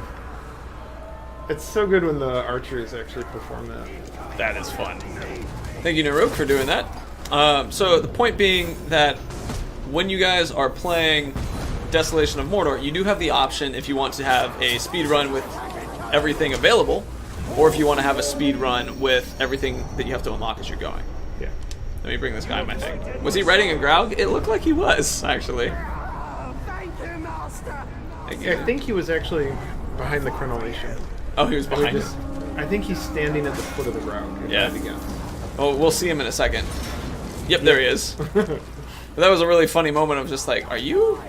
It's so good when the archers actually perform that. That is fun. Thank you, Naruk, for doing that. So the point being that when you guys are playing Desolation of Mordor, you do have the option if you want to have a speed run with everything available, or if you want to have a speed run with everything that you have to unlock as you're going. Yeah. Let me bring this guy in my thing. Was he riding a Graug? It looked like he was, actually. Thank you. I think he was actually behind the crenellation. Oh, he was behind it. I think he's standing at the foot of the ground. Yeah. Oh, we'll see him in a second. Yep, there he is. That was a really funny moment of just like, are you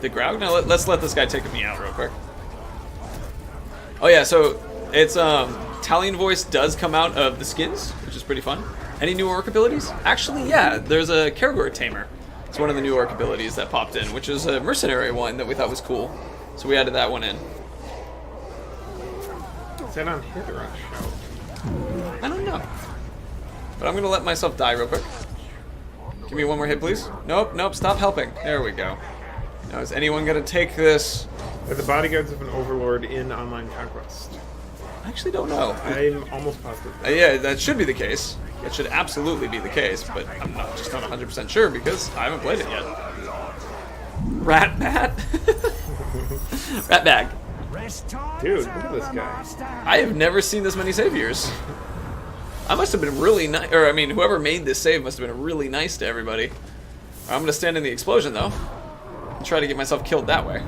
the Graug? Now let's let this guy take me out real quick. Oh yeah, so it's Talion voice does come out of the skins, which is pretty fun. Any new orc abilities? Actually, yeah, there's a Karagor Tamer. It's one of the new orc abilities that popped in, which is a mercenary one that we thought was cool. So we added that one in. Is that on hit or on shout? I don't know. But I'm gonna let myself die real quick. Give me one more hit, please. Nope, stop helping. There we go. Now, is anyone gonna take this? Are the bodyguards of an overlord in Online Conquest? I actually don't know. I'm almost positive. Yeah, that should be the case. It should absolutely be the case, but I'm not 100% sure because I haven't played it yet. Rat Bat? Rat Bag. Dude, look at this guy. I have never seen this many saviors. I must have been really nice, or I mean, whoever made this save must have been really nice to everybody. I'm gonna stand in the explosion though, and try to get myself killed that way.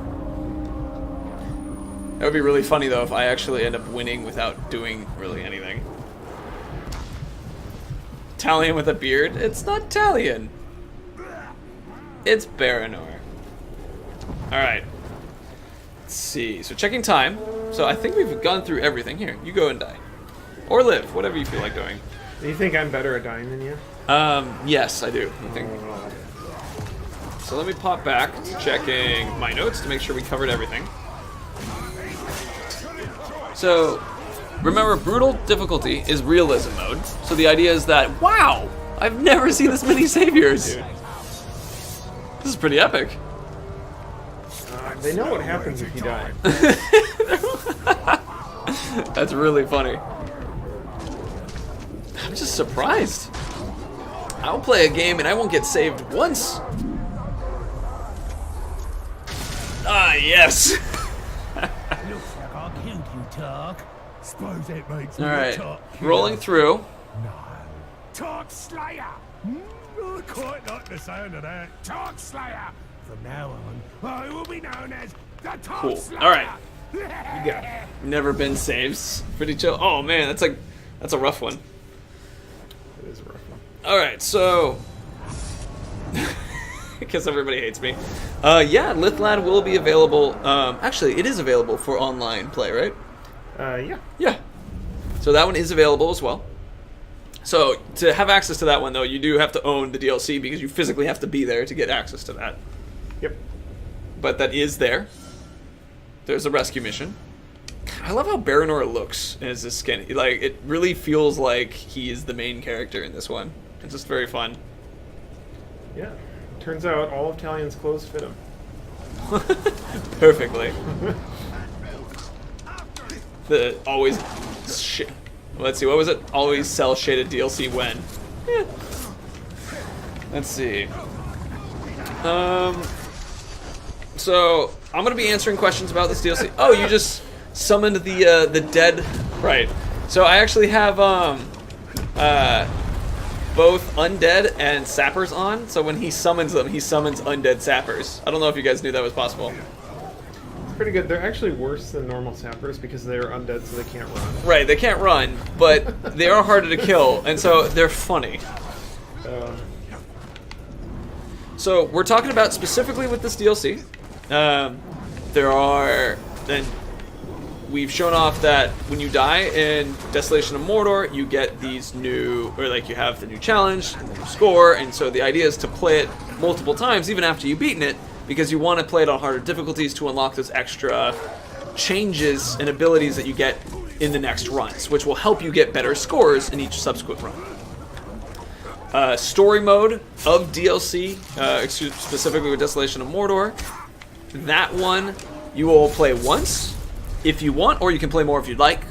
That would be really funny though if I actually end up winning without doing really anything. Talion with a beard? It's not Talion. It's Baranor. Alright. Let's see. So checking time. So I think we've gone through everything. Here, you go and die. Or live, whatever you feel like doing. Do you think I'm better at dying than you? Yes, I do. I think. So let me pop back to checking my notes to make sure we covered everything. So, remember, brutal difficulty is realism mode. So the idea is that, wow, I've never seen this many saviors. Dude. This is pretty epic. They know what happens if you die. That's really funny. I'm just surprised. I'll play a game and I won't get saved once. Ah, yes. Looks like I killed you, Tark. Suppose it makes me All a right, Tark rolling through. No. Tark Slayer! I quite like the sound of that. Tark Slayer! From now on, I will be known as the Tark Cool. Slayer! All right. You got it. Never been saves. Pretty chill. Oh man, that's a rough one. It is a rough one. All right, so because everybody hates me. Yeah, Lithlad will be available. Actually, it is available for online play, right? Yeah. Yeah. So that one is available as well. So to have access to that one, though, you do have to own the DLC because you physically have to be there to get access to that. Yep. But that is there. There's a rescue mission. I love how Baranor looks as his skin. Like, it really feels like he is the main character in this one. It's just very fun. Yeah. Turns out all of Talion's clothes fit him. Perfectly. The always let's see, what was it? Always sell shaded DLC when. Eh. Let's see. So I'm gonna be answering questions about this DLC. Oh, you just summoned the dead, right? So I actually have both undead and sappers on. So when he summons them, he summons undead sappers. I don't know if you guys knew that was possible. It's pretty good. They're actually worse than normal sappers because they're undead, so they can't run. Right, they can't run, but they are harder to kill, and so they're funny. So we're talking about specifically with this DLC. Then we've shown off that when you die in Desolation of Mordor, you get these new, or like you have the new challenge and the new score, and so the idea is to play it multiple times even after you've beaten it, because you want to play it on harder difficulties to unlock those extra changes and abilities that you get in the next runs, which will help you get better scores in each subsequent run. Story mode of DLC, specifically with Desolation of Mordor, that one you will play once if you want, or you can play more if you'd like.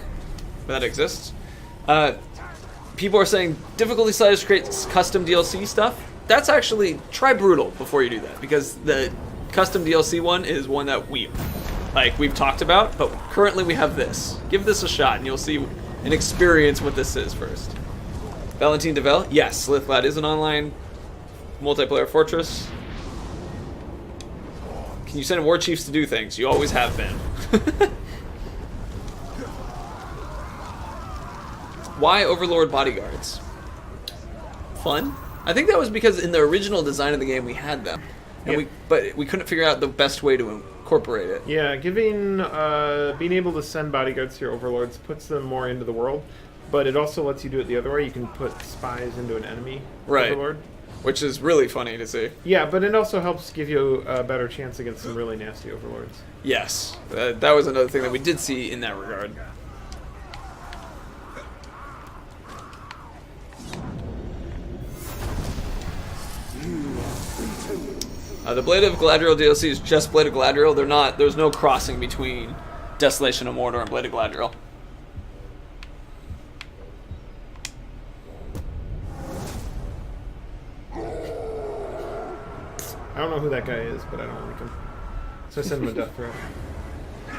That exists. People are saying difficulty sliders creates custom DLC stuff. That's actually, try Brutal before you do that, because the custom DLC one is one that we've talked about, but currently we have this. Give this a shot and you'll see and experience what this is first. Valentine Devel, yes, Slithlad is an online multiplayer fortress. Can you send war chiefs to do things? You always have been. Why Overlord bodyguards? Fun? I think that was because in the original design of the game we had them, and but we couldn't figure out the best way to incorporate it. Yeah, being able to send bodyguards to your overlords puts them more into the world, but it also lets you do it the other way. You can put spies into an enemy overlord, which is really funny to see. Yeah, but it also helps give you a better chance against some really nasty overlords. Yes, that was another thing that we did see in that regard. The Blade of Galadriel DLC is just Blade of Galadriel. There's no crossing between Desolation of Mordor and Blade of Galadriel. I don't know who that guy is, but I don't like him. So I send him a death threat.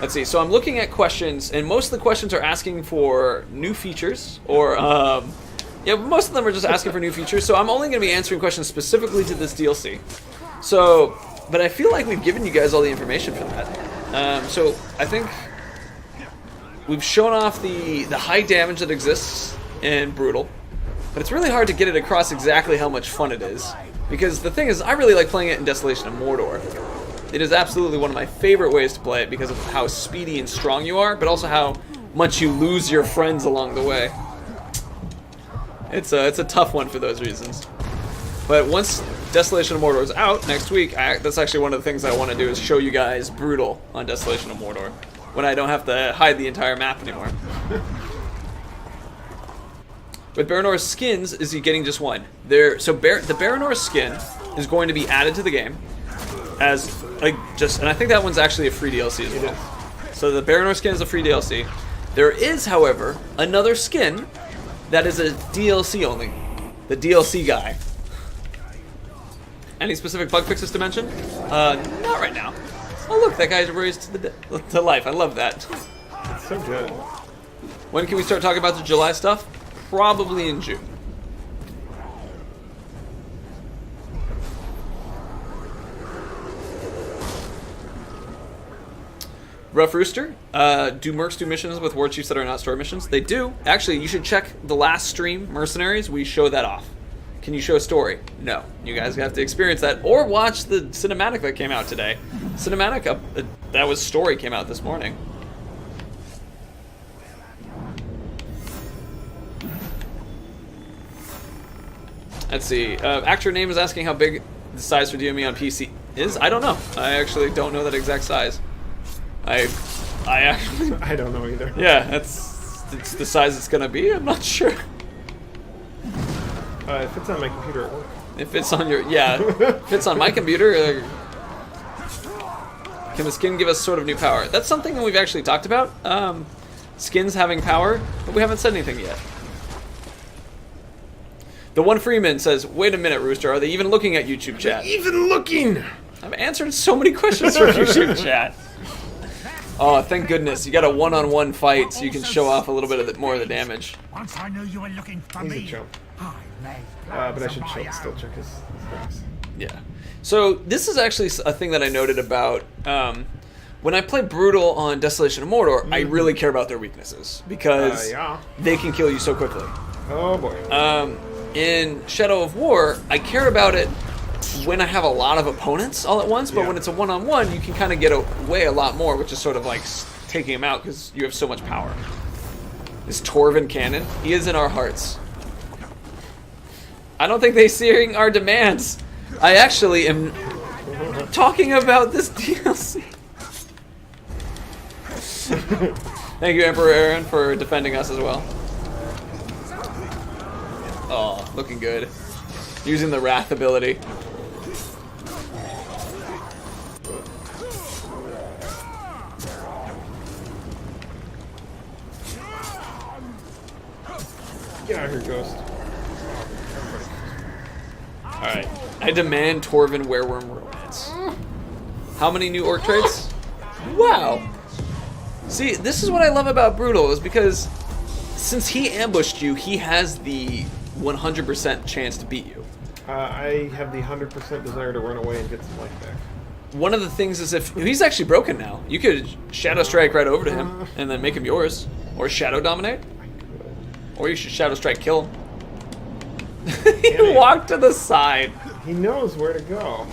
Let's see. So I'm looking at questions, and most of the questions are asking for new features, or most of them are just asking for new features. So I'm only going to be answering questions specifically to this DLC. So, but I feel like we've given you guys all the information for that. So I think we've shown off the high damage that exists in Brutal, but it's really hard to get it across exactly how much fun it is. Because the thing is, I really like playing it in Desolation of Mordor. It is absolutely one of my favorite ways to play it because of how speedy and strong you are, but also how much you lose your friends along the way. It's a tough one for those reasons. But once Desolation of Mordor is out next week, that's actually one of the things I want to do is show you guys Brutal on Desolation of Mordor, when I don't have to hide the entire map anymore. With Baranor's skins, is he getting just one? The Baranor's skin is going to be added to the game as and I think that one's actually a free DLC as well. So the Baranor skin is a free DLC. There is, however, another skin that is a DLC only. The DLC guy. Any specific bug fixes to mention? Not right now. Oh look, that guy's raised to life. I love that. It's so good. When can we start talking about the July stuff? Probably in June. Rough Rooster, do mercs do missions with war chiefs that are not story missions? They do. Actually, you should check the last stream, Mercenaries. We show that off. Can you show a story? No. You guys have to experience that, or watch the cinematic that came out today. Cinematic, that was story, came out this morning. Let's see. Actor name is asking how big the size for DME on PC is. I don't know. I actually don't know that exact size. I actually... I don't know either. Yeah, it's the size it's gonna be. I'm not sure. If it's on my computer, it works. If it's on your... Yeah. If it's on my computer... can the skin give us sort of new power? That's something that we've actually talked about. Skins having power, but we haven't said anything yet. The One Freeman says, wait a minute, Rooster, are they even looking at YouTube chat? Even looking! I've answered so many questions from YouTube chat. Oh, thank goodness. You got a one-on-one fight so you can show off a little bit more of the damage. Once I knew you were looking for me. He's a chump. But But I should still check his things. Yeah. So this is actually a thing that I noted about when I play Brutal on Desolation of Mordor. I really care about their weaknesses because they can kill you so quickly. Oh boy. In Shadow of War, I care about it when I have a lot of opponents all at once, but Yeah. when it's a one-on-one, you can kind of get away a lot more, which is sort of like taking him out because you have so much power. Is Torvin canon? He is in our hearts. I don't think they're seeing our demands. I actually am talking about this DLC. Thank you, Emperor Aaron, for defending us as well. Oh, looking good. Using the Wrath ability. Get out of here, Ghost. Alright. I demand Torvin Wereworm Romance. How many new orc traits? Wow! See, this is what I love about Brutal, is because since he ambushed you, he has the 100% chance to beat you. I have the 100% desire to run away and get some life back. One of the things is if he's actually broken now, you could Shadow Strike right over to him and then make him yours. Or Shadow Dominate. Or you should Shadow Strike kill him. He walked to the side. He knows where to go.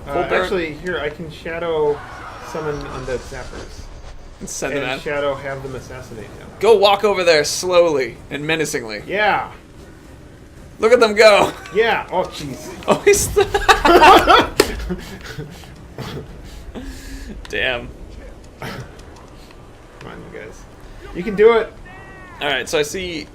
Full Baron- Actually, here, I can shadow summon undead sappers. Send him And out. shadow have them assassinate him. Go walk over there slowly and menacingly. Yeah! Look at them go. Yeah! Oh, jeez. Oh, he's... Damn. Come on, you guys. You can do it! Alright, so I see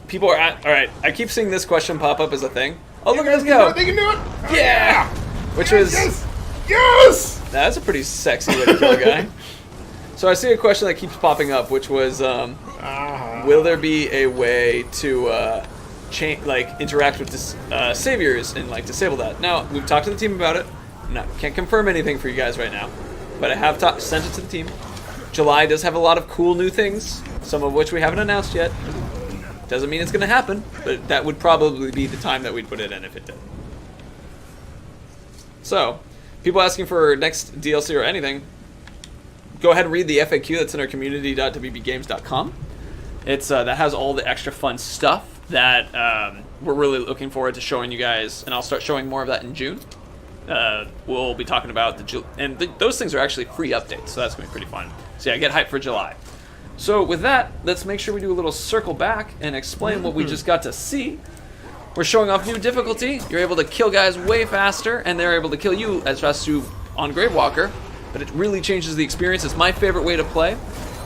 people are at... Alright, I keep seeing this question pop up as a thing. Oh, look at this go. They can do it! Oh, Yeah! Which Yes, was... Yes! Yes! That's a pretty sexy way to kill a guy. So I see a question that keeps popping up, which was, will there be a way to interact with saviors and like disable that? Now we've talked to the team about it. Can't confirm anything for you guys right now, but I have sent it to the team. July does have a lot of cool new things, some of which we haven't announced yet. Doesn't mean it's going to happen, but that would probably be the time that we'd put it in if it did. So, people asking for next DLC or anything, go ahead and read the FAQ that's in our community.wbgames.com. It's that has all the extra fun stuff that we're really looking forward to showing you guys, and I'll start showing more of that in June. We'll be talking about those things are actually free updates, so that's going to be pretty fun. So yeah, get hyped for July. So with that, let's make sure we do a little circle back and explain what we just got to see. We're showing off new difficulty. You're able to kill guys way faster, and they're able to kill you as fast as you on Gravewalker. But it really changes the experience. It's my favorite way to play.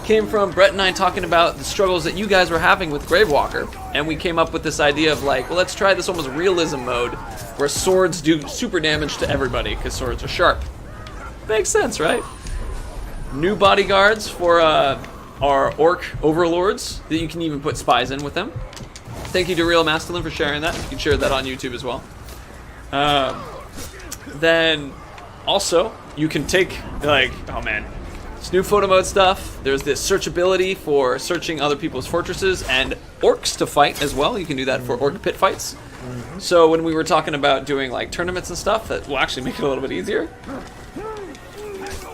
Came from Brett and I talking about the struggles that you guys were having with Gravewalker, and we came up with this idea of like, well, let's try this almost realism mode where swords do super damage to everybody because swords are sharp. Makes sense, right? New bodyguards for our orc overlords that you can even put spies in with them. Thank you to Real Masculine for sharing that. You can share that on YouTube as well. Then also you can take like, oh man, it's new photo mode stuff. There's this searchability for searching other people's fortresses and orcs to fight as well. You can do that for orc pit fights. So when we were talking about doing like tournaments and stuff, that will actually make it a little bit easier.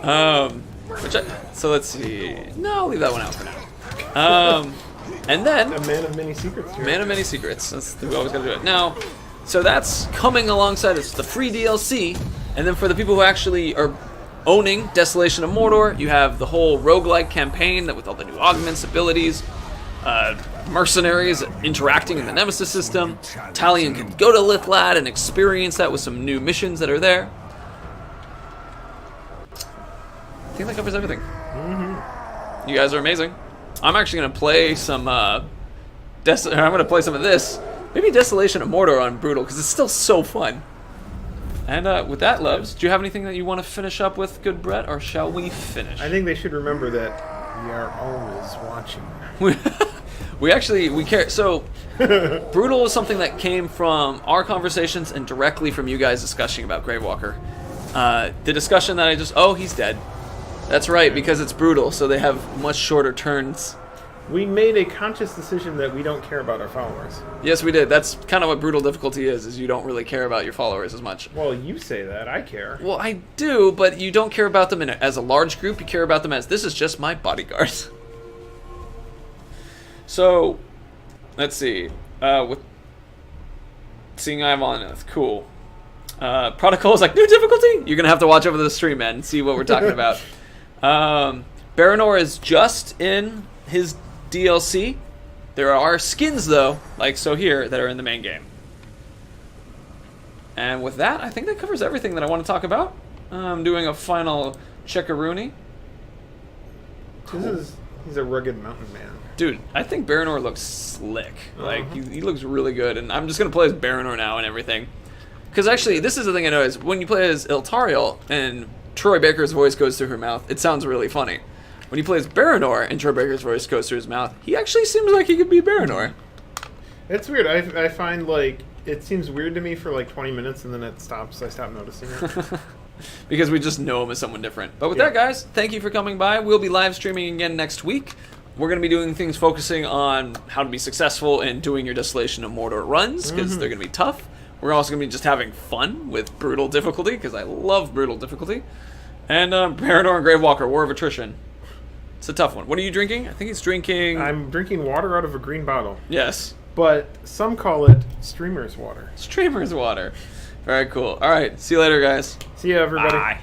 So let's see. No, I'll leave that one out for now. And then A man of many secrets here. Man of Many Secrets. We always gotta do it. Now, so that's coming alongside it's the free DLC, and then for the people who actually are owning Desolation of Mordor, you have the whole roguelike campaign that with all the new augments, abilities, mercenaries interacting in the Nemesis system. Talion can go to Lithlad and experience that with some new missions that are there. I think that covers everything. You guys are amazing. I'm actually gonna play some. I'm gonna play some of this. Maybe Desolation of Mordor on Brutal because it's still so fun. And with that, loves, do you have anything that you want to finish up with, good Brett, or shall we finish? I think they should remember that we are always watching. we care. So Brutal is something that came from our conversations and directly from you guys discussing about Gravewalker. The discussion that he's dead. That's right, because it's Brutal, so they have much shorter turns. We made a conscious decision that we don't care about our followers. Yes, we did. That's kind of what Brutal difficulty is you don't really care about your followers as much. Well, you say that. I care. Well, I do, but you don't care about them as a large group. You care about them as, this is just my bodyguards. So, let's see. With seeing Ivaneth, cool. Protocol is like, new difficulty? You're going to have to watch over the stream, man, and see what we're talking about. Baranor is just in his DLC. There are skins, though, like so here, that are in the main game. And with that, I think that covers everything that I want to talk about. I'm doing a final checkaroonie. He's a rugged mountain man. Dude, I think Baranor looks slick. Like, he looks really good, and I'm just going to play as Baranor now and everything. Because actually, this is the thing I noticed. When you play as Eltariel and Troy Baker's voice goes through her mouth, it sounds really funny. When you play as Baranor and Troy Baker's voice goes through his mouth, he actually seems like he could be Baranor. It's weird. I find, like, it seems weird to me for, like, 20 minutes, and then it stops. I stop noticing it. Because we just know him as someone different. But with that, guys, thank you for coming by. We'll be live streaming again next week. We're going to be doing things focusing on how to be successful in doing your Desolation of Mordor runs, because they're going to be tough. We're also going to be just having fun with brutal difficulty, because I love brutal difficulty. And Baranor and Gravewalker, War of Attrition. It's a tough one. What are you drinking? I think he's drinking... I'm drinking water out of a green bottle. Yes. But some call it streamer's water. Streamer's water. Very cool. All right. See you later, guys. See ya, everybody. Bye.